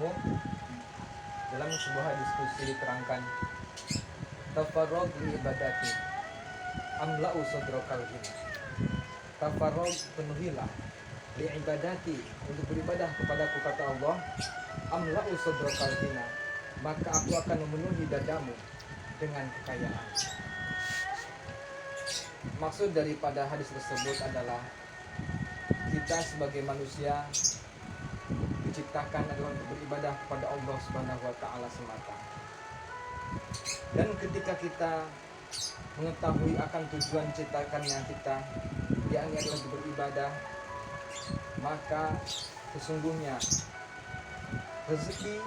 Bu, dalam sebuah diskusi diterangkan tafarrog li ibadati amla'u sadrakal ghina. Tafarrog, penuhilah li ibadati, untuk beribadah kepadaku, kata Allah, amla'u sadrakal ghina, maka aku akan memenuhi dadamu dengan kekayaan. Maksud daripada hadis tersebut adalah kita sebagai manusia diciptakan adalah untuk beribadah kepada Allah Subhanahu wa taala semata. Dan ketika kita mengetahui akan tujuan ciptakannya kita, yakni adalah untuk beribadah, maka sesungguhnya rezeki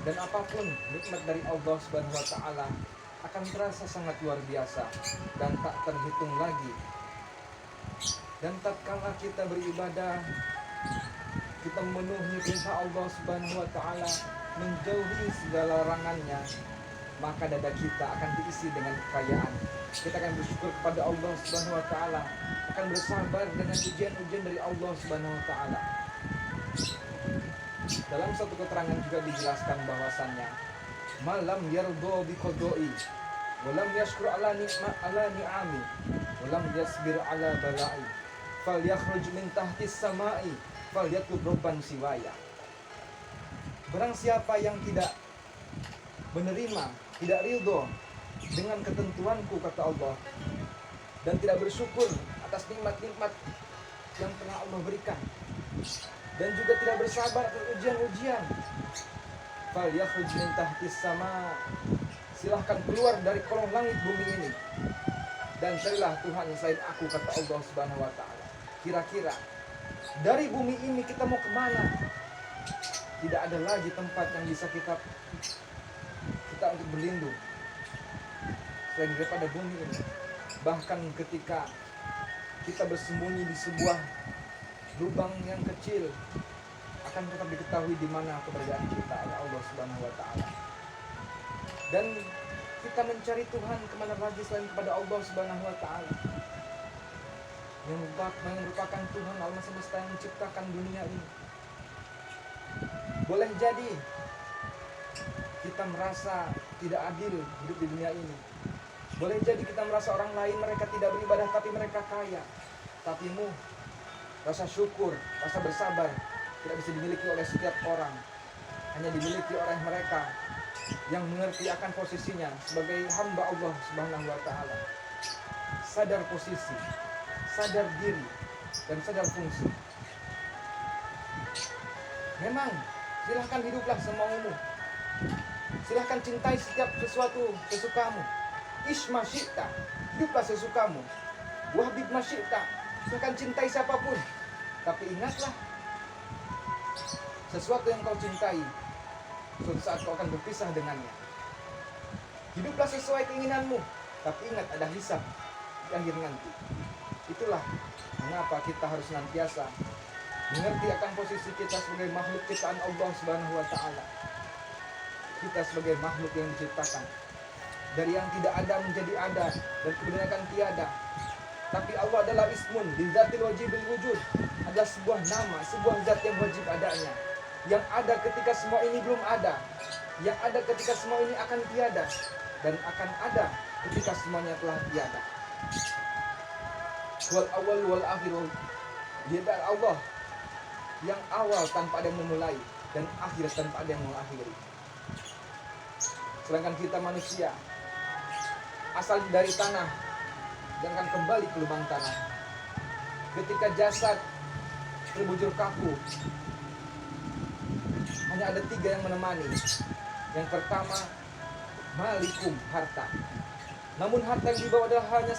dan apapun nikmat dari Allah Subhanahu wa taala akan terasa sangat luar biasa dan tak terhitung lagi. Dan tatkala kita beribadah, kita memenuhi perintah Allah Subhanahu wa taala, menjauhi segala larangannya, maka dada kita akan diisi dengan kekayaan. Kita akan bersyukur kepada Allah Subhanahu wa taala, akan bersabar dengan ujian-ujian dari Allah Subhanahu wa taala. Dalam satu keterangan juga dijelaskan bahwasannya malam yardo bi qada'i walam yashkur ala ni'ami walam yasbir ala bala'i falyakhruj min tahtis sama'i falyatlub rabban siwaya. Barang siapa yang tidak menerima, tidak ridho dengan ketentuanku, kata Allah, dan tidak bersyukur atas nikmat-nikmat yang telah Allah berikan, dan juga tidak bersabar atas ujian-ujian, falyakhruj min tahtis sama, silahkan keluar dari kolong langit bumi ini dan carilah Tuhan selain aku, kata Allah Subhanahu wa taala. Kira-kira dari bumi ini kita mau kemana? Tidak ada lagi tempat yang bisa kita untuk berlindung selain daripada bumi ini. Bahkan ketika kita bersembunyi di sebuah lubang yang kecil, akan tetap diketahui di mana keberadaan kita oleh Allah Subhanahu wa taala. Dan kita mencari Tuhan kemana lagi selain kepada Allah Subhanahu wa taala, yang merupakan Tuhan alam semesta yang menciptakan dunia ini. Boleh jadi kita merasa tidak adil hidup di dunia ini. Boleh jadi kita merasa orang lain mereka tidak beribadah tapi mereka kaya. Tapi rasa syukur, rasa bersabar tidak bisa dimiliki oleh setiap orang. Hanya dimiliki oleh mereka yang mengerti akan posisinya sebagai hamba Allah Subhanahu wa taala. Sadar posisi, sadar diri, dan sadar fungsi. Memang silahkan hiduplah semaumu, silahkan cintai setiap sesuatu sesukamu. Isma syi'ta, hiduplah sesukamu. Wahbib masyi'ta, silahkan cintai siapapun. Tapi ingatlah, sesuatu yang kau cintai, suatu saat kau akan berpisah dengannya. Hiduplah sesuai keinginanmu, tapi ingat ada hisab di akhir nanti. Itulah mengapa kita harus senantiasa mengerti akan posisi kita sebagai makhluk ciptaan Allah Subhanahu wa taala. Kita sebagai makhluk yang diciptakan dari yang tidak ada menjadi ada, dan kebenaran tiada. Tapi Allah adalah ismun lidzatil wajibil wujud, adalah sebuah nama, sebuah zat yang wajib adanya, yang ada ketika semua ini belum ada, yang ada ketika semua ini akan tiada, dan akan ada ketika semuanya telah tiada. Wal awal wal akhir, dia adalah Allah yang awal tanpa ada yang memulai, dan akhir tanpa ada yang mengakhiri. Sedangkan kita manusia asal dari tanah dan akan kembali ke lubang tanah. Ketika jasad terbujur kaku, hanya ada 3 yang menemani. Yang pertama, malikum, harta. Namun harta yang dibawa adalah hanya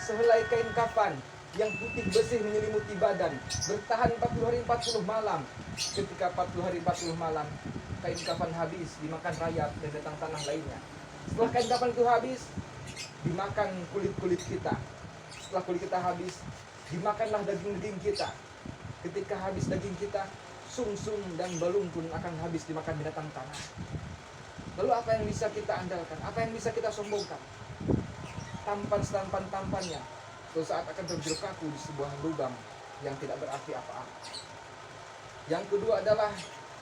sehelai kain kafan yang putih bersih menyelimuti badan, bertahan 40 hari 40 malam. Ketika 40 hari 40 malam kain kafan habis, dimakan rayap dan datang tanah lainnya. Setelah kain kafan itu habis, dimakan kulit-kulit kita. Setelah kulit kita habis, dimakanlah daging-daging kita. Ketika habis daging kita, sum-sum dan balung pun akan habis dimakan binatang tanah. Lalu apa yang bisa kita andalkan? Apa yang bisa kita sombongkan? Tampannya suatu saat akan terjun kaku di sebuah lubang yang tidak berarti apa-apa. Yang kedua adalah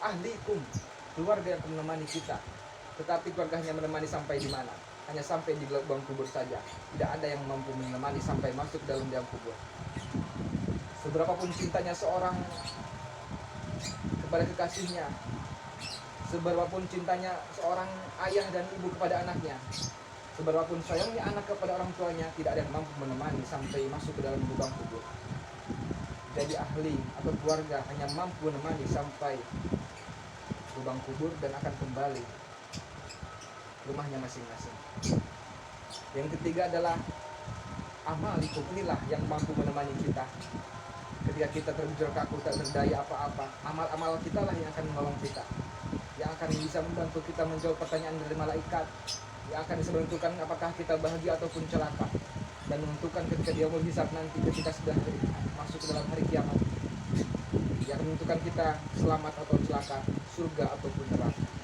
ahlikum, keluarga yang akan menemani kita. Tetapi keluarga hanya menemani sampai di mana? Hanya sampai di lubang kubur saja. Tidak ada yang mampu menemani sampai masuk dalam lubang kubur. Seberapapun cintanya seorang kepada kekasihnya, seberapapun cintanya seorang ayah dan ibu kepada anaknya, seberapapun sayangnya anak kepada orang tuanya, tidak ada yang mampu menemani sampai masuk ke dalam lubang kubur. Jadi ahli atau keluarga hanya mampu menemani sampai lubang kubur dan akan kembali rumahnya masing-masing. Yang ketiga adalah amalikum, inilah yang mampu menemani kita ketika kita terjun kaku, tak berdaya apa-apa. Amal-amal kita lah yang akan menolong kita, yang akan bisa membantu kita menjawab pertanyaan dari malaikat, yang akan bisa menentukan apakah kita bahagia ataupun celaka, dan menentukan ketika dia mau hisab nanti ketika sudah masuk ke dalam hari kiamat, yang menentukan kita selamat atau celaka, surga ataupun neraka.